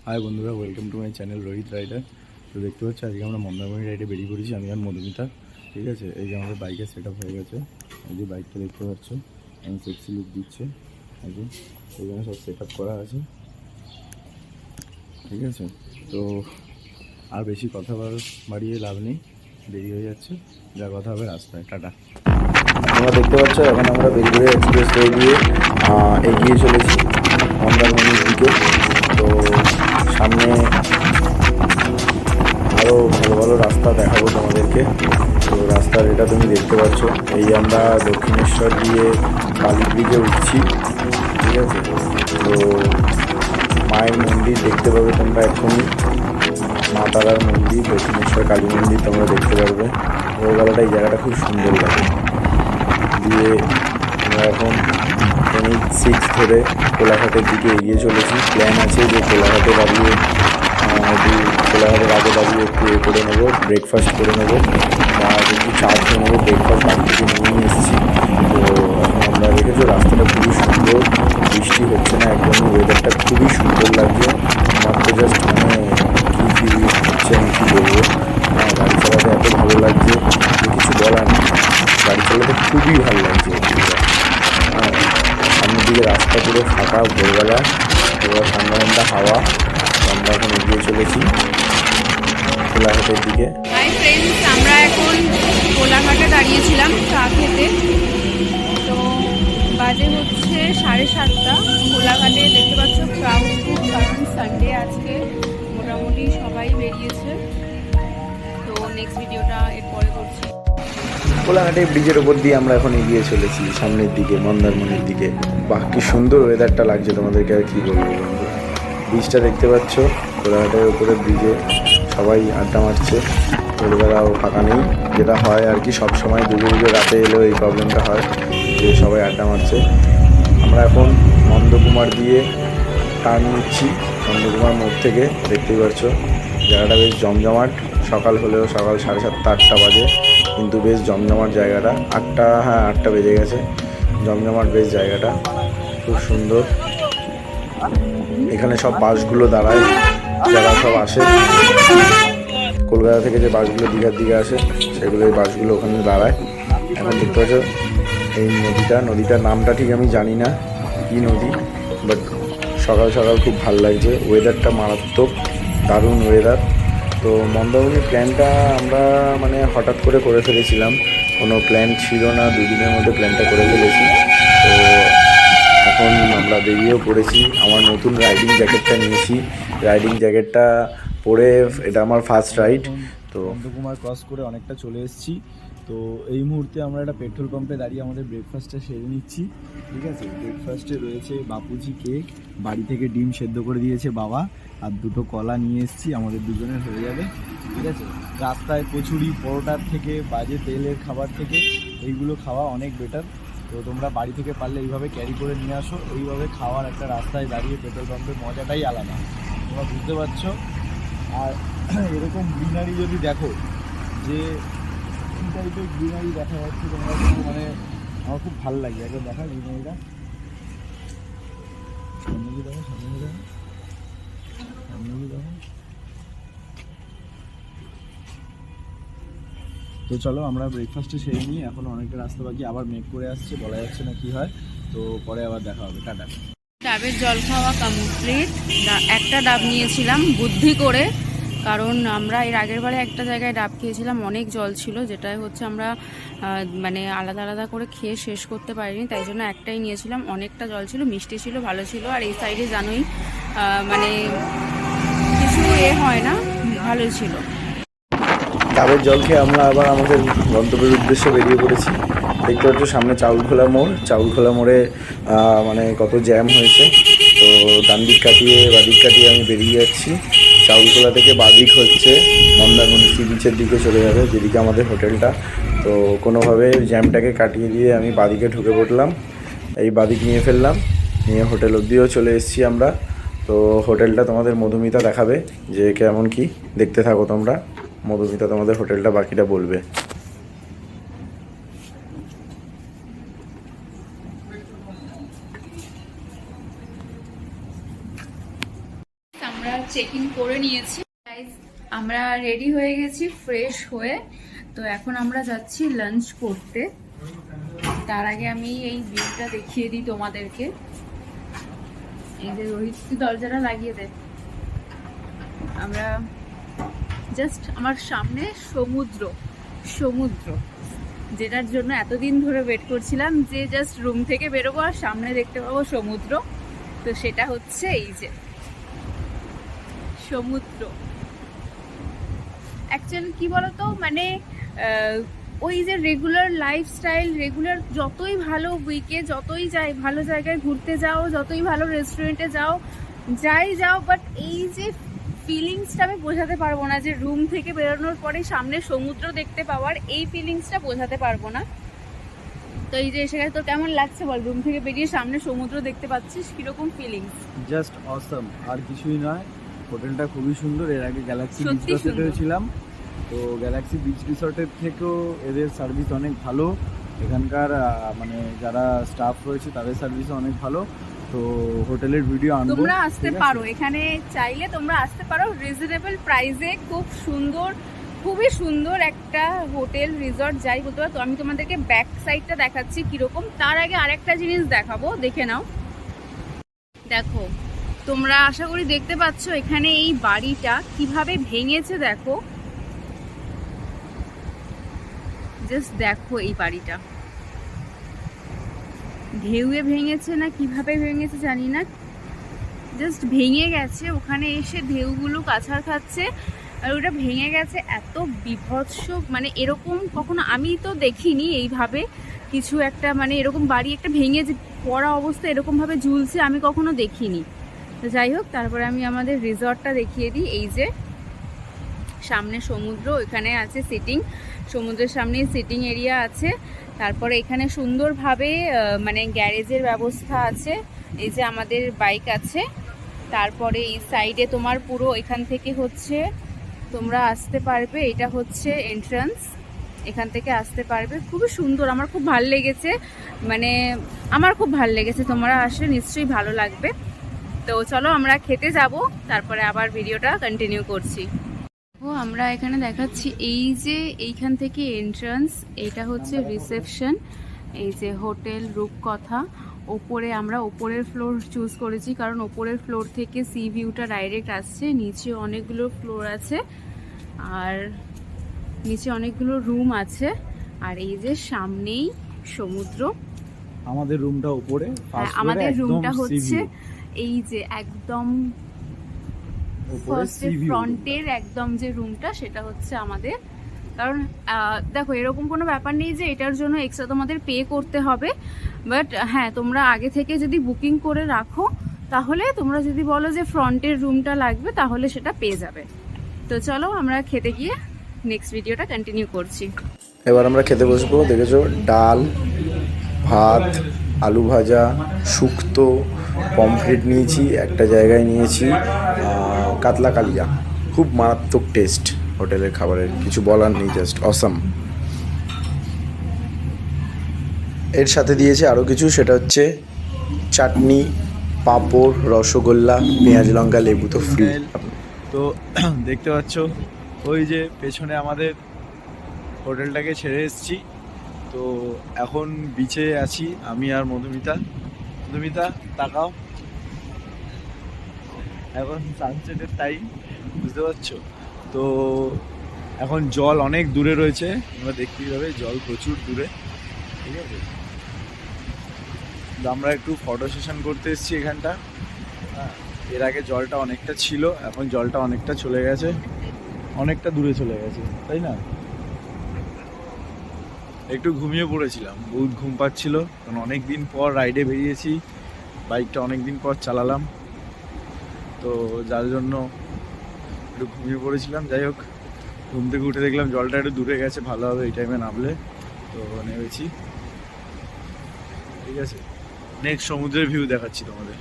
High বন্ধুরা, welcome to my channel Rohit Rider. তো দেখতে পাচ্ছি আজকে আমরা মন্দারমণি রাইডে বেরিয়ে পড়েছি, আমি আর মধুমিতা। ঠিক আছে, এই যে আমাদের বাইকের সেট আপ হয়ে গেছে। এই যে বাইকটা দেখতে পাচ্ছ, আমি সেক্সি লুক দিচ্ছে। এই যে এখানে সব সেট আপ করা আছে। ঠিক আছে, তো আর বেশি কথা বাড়িয়ে লাভ নেই, দেরি হয়ে যাচ্ছে। যা কথা হবে রাস্তায়। টাটা। তোমরা দেখতে পাচ্ছ এখন আমরা বেরিয়ে এক্সপ্রেস ওয়ে দিয়ে এগিয়ে চলেছি মন্দারমণির দিকে। তো সামনে আরও ভালো ভালো রাস্তা দেখাবো তোমাদেরকে। তো রাস্তার এটা তুমি দেখতে পাচ্ছ, এই আমরা দক্ষিণেশ্বর দিয়ে বালি ব্রিজে উঠছি। ঠিক আছে, তো মায়ের মন্দির দেখতে পাবে তোমরা এক্ষুনি, মা তারার মন্দির, দক্ষিণেশ্বর কালী মন্দির তোমরা দেখতে পারবে। ভোরবেলাটা এই জায়গাটা খুব সুন্দর লাগে। দিয়ে আমরা এখন NH6 ধরে কোলাঘাটের দিকে এগিয়ে চলেছি। প্ল্যান আছে যে কোলাঘাটে দাঁড়িয়ে কোলাঘাটের আগে দাঁড়িয়ে একটু করে নেবো, ব্রেকফাস্ট করে নেবো বা একটু চা খেয়ে নেবো। ব্রেকফাস্ট বাড়ি থেকে নিয়ে এসেছি। তো এখন আমরা দেখেছো রাস্তাটা খুবই সুন্দর, বৃষ্টি হচ্ছে না একদমই, ওয়েদারটা খুবই সুন্দর লাগছে। আমার তো জাস্ট কী ফিল হচ্ছে, আমি কী বলবো। গাড়ি চালাতে এত ভালো লাগছে যে কিছু বলার নেই। গাড়ি চালাতে খুবই ভালো লাগছে। সামনের দিকে রাস্তা পুরো ফাঁকা, ভোরবেলা ঠান্ডা ঠান্ডা হাওয়া। আমরা এখন এগিয়ে চলেছি কোলাঘাটের দিকে। হাই ফ্রেন্ডস, আমরা এখন কোলাঘাটে দাঁড়িয়েছিলাম চা খেতে। তো বাজে হচ্ছে 7:30। কোলাঘাটে দেখতে পাচ্ছ ক্রাউড খুব, কারণ সানডে আজকে মোটামুটি সবাই বেরিয়েছে। তো নেক্সট ভিডিওটা এরপরে করছি। কোলাঘাটে ব্রিজের ওপর দিয়ে আমরা এখন এগিয়ে চলেছি সামনের দিকে, মন্দারমণির দিকে। বাহ, কি সুন্দর ওয়েদারটা লাগছে তোমাদেরকে আর কি বলবো বন্ধু। ব্রিজটা দেখতে পাচ্ছ, কোলাঘাটের ওপরে ব্রিজে সবাই আড্ডা মারছে। ভোরবেলাও ফাঁকা নেই, যেটা হয় আর কি সবসময় দুপুরে রাতে এলেও এই প্রবলেমটা হয় যে সবাই আড্ডা মারছে। আমরা এখন নন্দকুমার দিয়ে টার্ন নিচ্ছি, নন্দকুমার মোড় থেকে। দেখতেই পাচ্ছ জায়গাটা বেশ জমজমাট। সকাল হলেও সকাল 7:30 8টা বাজে, কিন্তু বেশ জমজমাট জায়গাটা। 8টা, হ্যাঁ 8টা বেজে গেছে। জমজমাট বেশ জায়গাটা, খুব সুন্দর। এখানে সব বাসগুলো দাঁড়ায়, যারা সব আসে কলকাতা থেকে, যে বাসগুলো দীঘার দিকে আসে সেগুলো, এই বাসগুলো ওখানে দাঁড়ায়। এখন দেখতে পাচ্ছ এই নদীটার নামটা ঠিক আমি জানি না কি নদী, বাট সকাল সকাল খুব ভালো লাগছে। ওয়েদারটা মারাত্মক, দারুণ ওয়েদার। তো মন্দারমণির প্ল্যানটা আমরা হঠাৎ করে ফেলেছিলাম, কোনো প্ল্যান ছিল না, দুদিনের মধ্যে প্ল্যানটা করে ফেলেছি। তো এখন আমরা বেরিয়েও পড়েছি। আমার নতুন রাইডিং জ্যাকেটটা নিয়েছি, রাইডিং জ্যাকেটটা পরে এটা আমার ফার্স্ট রাইড। তো নন্দকুমার ক্রস করে অনেকটা চলে এসেছি। তো এই মুহূর্তে আমরা একটা পেট্রোল পাম্পে দাঁড়িয়ে আমাদের ব্রেকফাস্টটা সেরে নিচ্ছি। ঠিক আছে, ব্রেকফাস্টে রয়েছে বাপুজি কেক, বাড়ি থেকে ডিম সেদ্ধ করে দিয়েছে বাবা, আর দুটো কলা নিয়ে এসেছি, আমাদের দুজনের হয়ে যাবে। ঠিক আছে, রাস্তায় কচুরি পরোটার থেকে, বাজে তেলের খাবার থেকে এইগুলো খাওয়া অনেক বেটার। তো তোমরা বাড়ি থেকে পারলে এইভাবে ক্যারি করে নিয়ে আসো। এইভাবে খাওয়ার একটা রাস্তায় দাঁড়িয়ে পেট্রোল পাম্পের মজাটাই আলাদা, তোমরা বুঝতে পারছো। আর এরকম গ্রিনারি যদি দেখো, যে কী টাইপের গ্রিনারি দেখা যাচ্ছে তোমরা, কিন্তু আমার খুব ভালো লাগে। একবার দেখা গ্রিনারিটা, সামনে কি দেখো, সামনে কি দেখো, সামনে কি দেখো। তো চলো আমরা ব্রেকফাস্টে সেরে নিই, এখন অনেকটা রাস্তা বাকি, আবার মেক করে আসছে, বলা যাচ্ছে না কি হয়। তো পরে আবার দেখা হবে, টাটা। ডাবের জল খাওয়া কমপ্লিট। একটা ডাব নিয়েছিলাম বুদ্ধি করে, কারণ আমরা এর আগের বারে একটা জায়গায় ডাব খেয়েছিলাম, অনেক জল ছিল, যেটাই হচ্ছে আমরা আলাদা আলাদা করে খেয়ে শেষ করতে পারিনি, তাই জন্য একটাই নিয়েছিলাম। অনেকটা জল ছিল, মিষ্টি ছিল, ভালো ছিল। আর এই সাইডে জানোই কিছু হয় না, ভালোই ছিল। ডাবের জল খেয়ে আমরা আবার আমাদের গন্তব্যের উদ্দেশ্যে বেরিয়ে পড়েছি। দেখতে পাচ্ছ সামনে চাউলখোলা মোড়, চাউলখোলা মোড়ে কত জ্যাম হয়েছে। তো ডান দিক কাটিয়ে বাদিক কাটিয়ে আমি বেরিয়ে যাচ্ছি। চাউলখোলা থেকে বাদিক হচ্ছে মন্দারমণি সি বিচের দিকে চলে যাবে, যেদিকে আমাদের হোটেলটা। তো কোনোভাবে জ্যামটাকে কাটিয়ে দিয়ে আমি বাদিকে ঢুকে পড়লাম, এই বাদিক নিয়ে ফেললাম, নিয়ে হোটেল অবধিও চলে এসেছি আমরা। তো হোটেলটা তোমাদের মধুমিতা দেখাবে যে কেমন কি, দেখতে থাকো তোমরা। মধুমিতা তোমাদের হোটেলটা বাকিটা বলবে। আমরা আমরা চেক ইন করে নিয়েছি। আমরা রেডি হয়ে গেছি ফ্রেশ হয়ে। তো এখন আমরা যাচ্ছি লাঞ্চ করতে। তার আগে আমি এই ভিউটা দেখিয়ে দিই তোমাদেরকে। এই যে রোহিত, দরজাটা লাগিয়ে দে। আমরা জাস্ট আমার সামনে সমুদ্র যেটার জন্য এতদিন ধরে ওয়েট করছিলাম, যে জাস্ট রুম থেকে বেরোবো আর সামনে দেখতে পাবো সমুদ্র। তো সেটা হচ্ছে এই যে সমুদ্র। অ্যাকচুয়ালি কি বলতো, মানে ওই যে রেগুলার লাইফস্টাইল, রেগুলার যতই ভালো উইকে যতই যাই ভালো জায়গায় ঘুরতে যাও, যতই ভালো রেস্টুরেন্টে যাও, বাট এই যে ফিলিংসটা আমি বোঝাতে পারবো না, যে রুম থেকে বেরোনোর পরে সামনে সমুদ্র দেখতে পাওয়ার এই ফিলিংসটা বোঝাতে পারবো না। তো এই যে এসে গেছে, তোর কেমন লাগছে বল? রুম থেকে বেরিয়ে সামনে সমুদ্র দেখতে পাচ্ছিস, কিরকম ফিলিংস? জাস্ট অসাম, আর কিছুই নয়। হোটেলটা খুবই সুন্দর। এর আগে গ্যালাক্সি বিচ সত্যি রিসর্টে সুন্দর। ছিলাম, তো গ্যালাক্সি বিচ রিসর্টের থেকেও এদের সার্ভিস অনেক ভালো। এখানকার মানে যারা স্টাফ রয়েছে তাদের সার্ভিসও অনেক ভালো। তো হোটেলের ভিডিও আনবো, তোমরা আসতে ঠিক আছে? পারো, এখানে চাইলে তোমরা আসতে পারো রিজনেবল প্রাইসে। খুব সুন্দর, খুবই সুন্দর একটা হোটেল রিসর্ট যাই বলতে পারো। তো আমি তোমাদেরকে ব্যাক সাইডটা দেখাচ্ছি কিরকম। তার আগে আরেকটা জিনিস দেখাবো, দেখে নাও। দেখো, তোমরা আশা করি দেখতে পাচ্ছ এখানে এই বাড়িটা কিভাবে ভেঙেছে। দেখো, জাস্ট দেখো এই বাড়িটা ঢেউয়ে ভেঙেছে না কিভাবে ভেঙেছে জানি না, জাস্ট ভেঙে গেছে। ওখানে এসে ঢেউগুলো কাছাড় খাচ্ছে আর ওটা ভেঙে গেছে। এত বিভৎস, মানে এরকম কখনো আমি তো দেখিনি এইভাবে কিছু একটা, মানে এরকম বাড়ি একটা ভেঙে পড়া অবস্থা এরকম ভাবে ঝুলছে আমি কখনো দেখিনি। তো যাই হোক, তারপরে আমি আমাদের রিসর্টটা দেখিয়ে দিই। এই যে সামনে সমুদ্র, এখানে আছে সিটিং, সমুদ্রের সামনেই সিটিং এরিয়া আছে। তারপরে এখানে সুন্দরভাবে মানে গ্যারেজের ব্যবস্থা আছে। এই যে আমাদের বাইক আছে। তারপরে এই সাইডে তোমার পুরো এখান থেকে হচ্ছে তোমরা আসতে পারবে, এটা হচ্ছে এন্ট্রান্স, এখান থেকে আসতে পারবে। খুবই সুন্দর, আমার খুব ভালো লেগেছে, মানে আমার খুব ভালো লেগেছে। তোমরা আসলে নিশ্চয়ই ভালো লাগবে। তো চলো আমরা খেতে যাব, তারপরে আবার ভিডিওটা কন্টিনিউ করছি। ও আমরা এখানে দেখাচ্ছি, এই যে এইখান থেকে এন্ট্রান্স, এটা হচ্ছে রিসেপশন। এই যে হোটেল রূপকথা। ওপরে আমরা ওপরের ফ্লোর চুজ করেছি, কারণ ওপরের ফ্লোর থেকে সি ভিউটা ডাইরেক্ট আসছে। নিচে অনেকগুলো ফ্লোর আছে আর নিচে অনেকগুলো রুম আছে। আর এই যে সামনেই সমুদ্র। আমাদের রুমটা উপরে, আমাদের রুমটা হচ্ছে এই যে একদম ফ্রন্টের একদম যে রুমটা, সেটা হচ্ছে আমাদের। কারণ দেখো, এরকম কোনো ব্যাপার নেই যে এটার জন্য এক্সট্রা তোমাদের পে করতে হবে। বাট হ্যাঁ, তোমরা আগে থেকে যদি বুকিং করে রাখো, তাহলে তোমরা যদি বলো যে ফ্রন্টের রুমটা লাগবে, তাহলে সেটা পেয়ে যাবে। তো চলো আমরা খেতে গিয়ে নেক্সট ভিডিওটা কন্টিনিউ করছি। এবার আমরা খেতে বসবো। দেখেছো, ডাল, ভাত, আলু ভাজা, শুক্তো, পমফ্রেট নিয়েছি, একটা জায়গায় নিয়েছি কাতলা কালিয়া। খুব মারাত্মক টেস্ট হোটেলের খাবারের, কিছু বলার নেই, জাস্ট অসাম। এর সাথে দিয়েছে আরও কিছু, সেটা হচ্ছে চাটনি, পাঁপড়, রসগোল্লা, পেঁয়াজ লঙ্কা, লেবু তো ফ্রি। তো দেখতে পাচ্ছ ওই যে পেছনে আমাদের হোটেলটাকে ছেড়ে এসেছি। তো এখন বিচে আছি আমি আর মধুমিতা। মধুমিতা তাকাও, এখন সানসেটের টাইম, বুঝতে পারছো? তো এখন জল অনেক দূরে রয়েছে, তোমরা দেখতেই পাবে জল প্রচুর দূরে, ঠিক আছে? তো আমরা একটু ফটো সেশন করতে এসেছি এখানটা। হ্যাঁ, এর আগে জলটা অনেকটা ছিল, এখন জলটা অনেকটা চলে গেছে, অনেকটা দূরে চলে গেছে, তাই না? একটু ঘুমিয়ে পড়েছিলাম, বহুত ঘুম পাচ্ছিল, কারণ অনেক দিন পর রাইডে বেরিয়েছি, বাইকটা অনেক দিন পর চালালাম, তো যার জন্য একটু ঘুমিয়ে পড়েছিলাম। যাই হোক, ঘুম থেকে উঠে দেখলাম জলটা একটু দূরে গেছে, ভালো হবে এই টাইমে নামলে, তো নেমেছি। ঠিক আছে, নেক্সট সমুদ্রের ভিউ দেখাচ্ছি তোমাদের।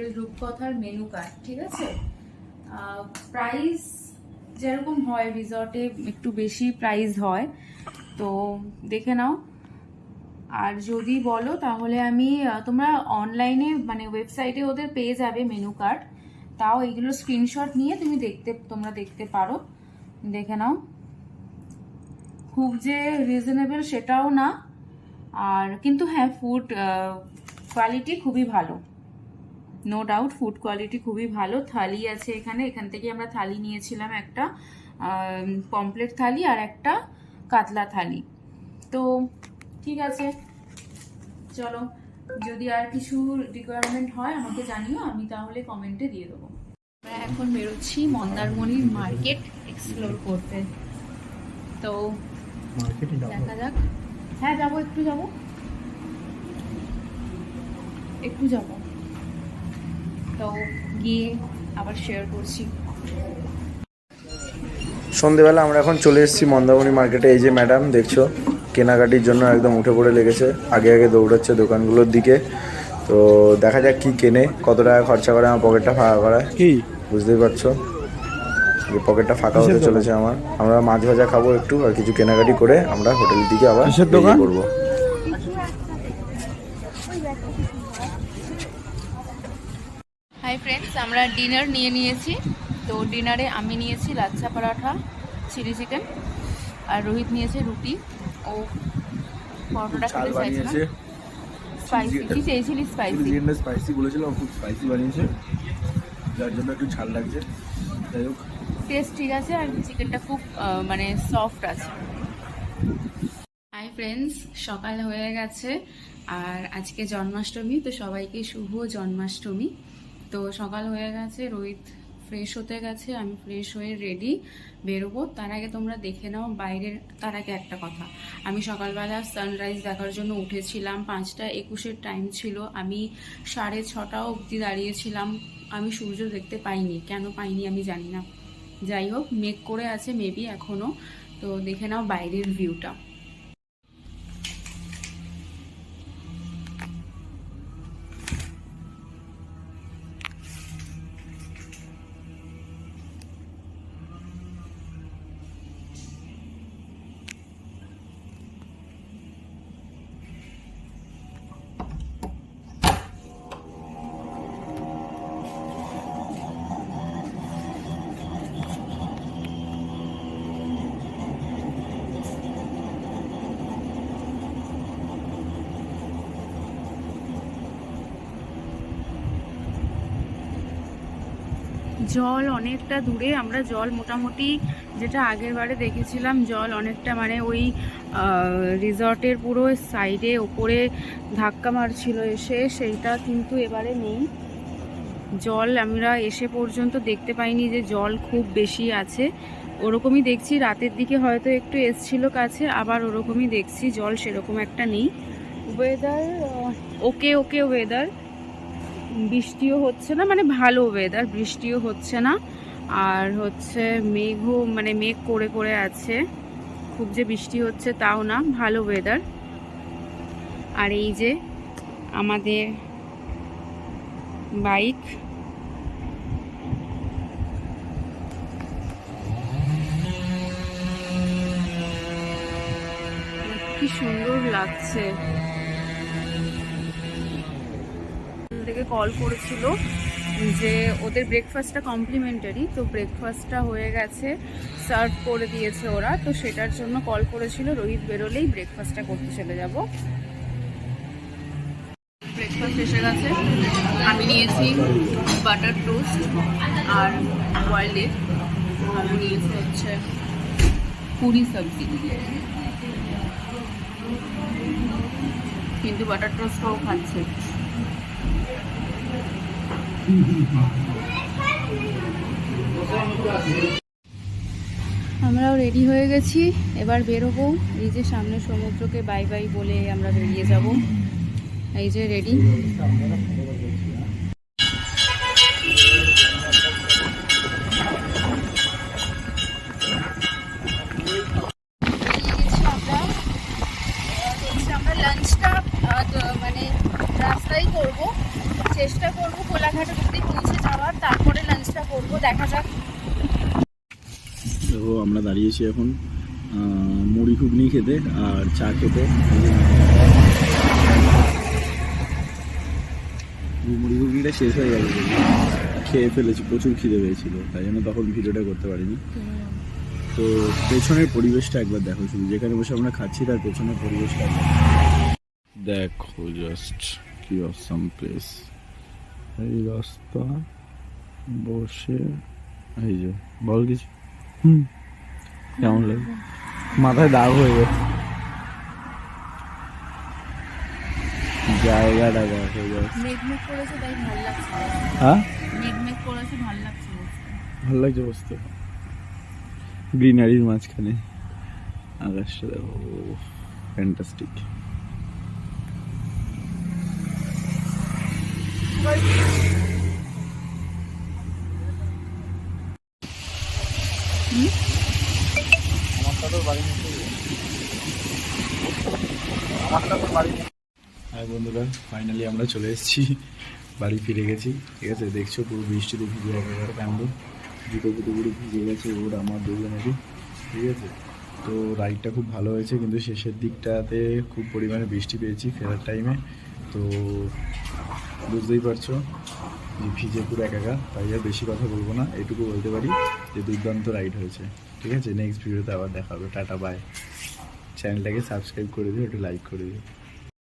হোটেল রূপকথার মেনু কার্ড, ঠিক আছে? প্রাইস যেরকম হয় রিসর্টে একটু বেশি প্রাইস হয়, তো দেখে নাও। আর যদি বলো তাহলে আমি তোমরা অনলাইনে মানে ওয়েবসাইটে ওদের পেয়ে যাবে মেনু কার্ড, তাও এইগুলো স্ক্রিনশট নিয়ে তোমরা দেখতে পারো, দেখে নাও। খুব যে রিজনেবল সেটাও না, আর কিন্তু হ্যাঁ ফুড কোয়ালিটি খুবই ভালো, নো ডাউট ফুড কোয়ালিটি খুবই ভালো। থালি আছে এখান থেকে আমরা থালি নিয়েছিলাম, একটা পমপ্লেট থালি আর একটা কাতলা থালি। তো ঠিক আছে, চলো, যদি আর কিছু রিকোয়ারমেন্ট হয় আমাকে জানিও, আমি তাহলে কমেন্টে দিয়ে দেবো। আমরা এখন বেরোচ্ছি মন্দারমণির মার্কেট এক্সপ্লোর করতে, তো দেখা যাক। হ্যাঁ যাবো, একটু যাবো, তো গিয়ে আবার শেয়ার করছি। সন্ধেবেলা আমরা এখন চলে এসেছি মন্দারমণি মার্কেটে। এই যে ম্যাডাম দেখছো কেনাকাটির জন্য একদম উঠে পড়ে লেগেছে, আগে আগে দৌড়াচ্ছে দোকানগুলোর দিকে। তো দেখা যাক কি কেনে, কত টাকা খরচা করে আমার পকেটটা ফাঁকা করায়, কি বুঝতেই পারছো যে পকেটটা ফাঁকা হতে চলেছে আমার। আমরা মাছ ভাজা খাবো একটু, আর কিছু কেনাকাটি করে আমরা হোটেলের দিকে আবার বেরিয়ে পড়বো। হাই ফ্রেন্ডস, আমরা ডিনার নিয়েছি। তো ডিনারে আমি নিয়েছি লাচ্ছা পরাঠা, চিলি চিকেন, আর রোহিত নিয়েছে রুটি। ও পরোটাটা খেতে চাইছে না, স্পাইসি। কি চেয়েছিলি? স্পাইসি বলেছিলাম, খুব স্পাইসি বানিয়েছে, যার জন্য একটু ঝাল লাগছে। যাই হোক, টেস্ট ঠিক আছে, আর চিকেনটা খুব মানে সফট আছে। হাই ফ্রেন্ডস, সকাল হয়ে গেছে আর আজকে জন্মাষ্টমী, তো সবাইকে শুভ জন্মাষ্টমী। তো সকাল হয়ে গেছে, রোহিত ফ্রেশ হতে গেছে, আমি ফ্রেশ হয়ে রেডি বেরোবো। তার আগে তোমরা দেখে নাও বাইরের। তার আগে একটা কথা, আমি সকালবেলা সানরাইজ দেখার জন্য উঠেছিলাম, 5:21 টাইম ছিল। আমি 6:30 অবধি দাঁড়িয়েছিলাম, আমি সূর্য দেখতে পাইনি। কেন পাইনি আমি জানি না, যাই হোক মেঘ করে আছে মেবি এখনো। তো দেখে নাও বাইরের ভিউটা। জল অনেকটা দূরে, আমরা জল মোটামুটি যেটা আগের বারে দেখেছিলাম, জল অনেকটা মানে ওই রিসর্টের পুরো সাইডে ওপরে ধাক্কা মারছিল এসে, সেইটা কিন্তু এবারে নেই। জল আমরা এসে পর্যন্ত দেখতে পাইনি যে জল খুব বেশি আছে, ওরকমই দেখছি। রাতের দিকে হয়তো একটু এসছিল কাছে, আবার ওরকমই দেখছি, জল সেরকম একটা নেই। ওয়েদার ওকে ওয়েদার, বৃষ্টিও হচ্ছে না, মানে ভালো ওয়েদার, বৃষ্টিও হচ্ছে না। আর হচ্ছে মেঘও মানে মেঘ করে আছে, খুব যে বৃষ্টি হচ্ছে তাও না, ভালো ওয়েদার। আর এই যে আমাদের বাইক, কি সুন্দর লাগছে। থেকে কল করেছিল যে ওদের ব্রেকফাস্টটা কমপ্লিমেন্টারি, তো ব্রেকফাস্টটা হয়ে গেছে, সার্ভ করে দিয়েছে ওরা, তো সেটার জন্য কল করেছিল। রোহিত বেরোলেই ব্রেকফাস্টটা করতে চলে যাব। ব্রেকফাস্ট এসে গেছে, আমি নিয়েছি বাটার টোস্ট আর বয়েলড এগ, আমি নিয়েছি হচ্ছে পুরি সবজি, কিন্তু বাটার টোস্টটাও খাচ্ছে। আমরাও রেডি হয়ে গেছি, এবার বেরোবো। এই যে সামনে সমুদ্রকে বাই বাই বলে আমরা বেরিয়ে যাব। এই যে রেডি। আমরা লাঞ্চটা মানে রাস্তায় করবো, চেষ্টা করবো কোলাঘাটে অবধি পৌঁছে যাওয়ার, তারপরে লাঞ্চটা করবো, দেখা যাক। তো আমরা দাঁড়িয়েছি এখন মুড়ি ঘুগনি খেতে আর চা খেতে। মুড়ি ঘুগনিটা শেষ হয়ে গেল, খেয়ে ফেলেছি, প্রচুর খিদে পেয়েছিল, তাই জন্য তখন ভিডিওটা করতে পারিনি। তো পেছনের পরিবেশটা একবার দেখো, শুধু যেখানে বসে আমরা খাচ্ছি তার পেছনের পরিবেশটা দেখো, জাস্ট কি অসাম প্লেস। এই রাস্তা বসে, এই যে বল কিছু। কেমন লাগে? মাথায় দাগ হয়ে গেছে। জায়গাটা দেখো, মেঘমেঘ করেছে তাই ভালো লাগছে। হ্যাঁ মেঘমেঘ করেছে, ভালো লাগছে বসতে। ভালো লাগছে বসতে, গ্রিনারির মাঝখানে আকাশটা দেখো, ফ্যান্টাস্টিক। হ্যাঁ বন্ধুরা, ফাইনালি আমরা চলে এসেছি, বাড়ি ফিরে গেছি। ঠিক আছে, দেখছো পুরো বৃষ্টিতে ভিজে একেবারে কাণ্ড, জুতো পুতো পুরো ভিজে গেছে ওর আমার দুজনেরই। ঠিক আছে, তো রাইডটা খুব ভালো হয়েছে, কিন্তু শেষের দিকটাতে খুব পরিমাণে বৃষ্টি পেয়েছি ফেরার টাইমে। তো বুঝতেই পারছো যে ভিজে পুরো একাকার, তাই আর বেশি কথা বলবো না, এইটুকু বলতে পারি যে দুর্দান্ত রাইড হয়েছে। ঠিক আছে, নেক্সট ভিডিওতে আবার দেখা হবে, টাটা বাই। চ্যানেলটাকে সাবস্ক্রাইব করে দিও, একটু লাইক করে দিও।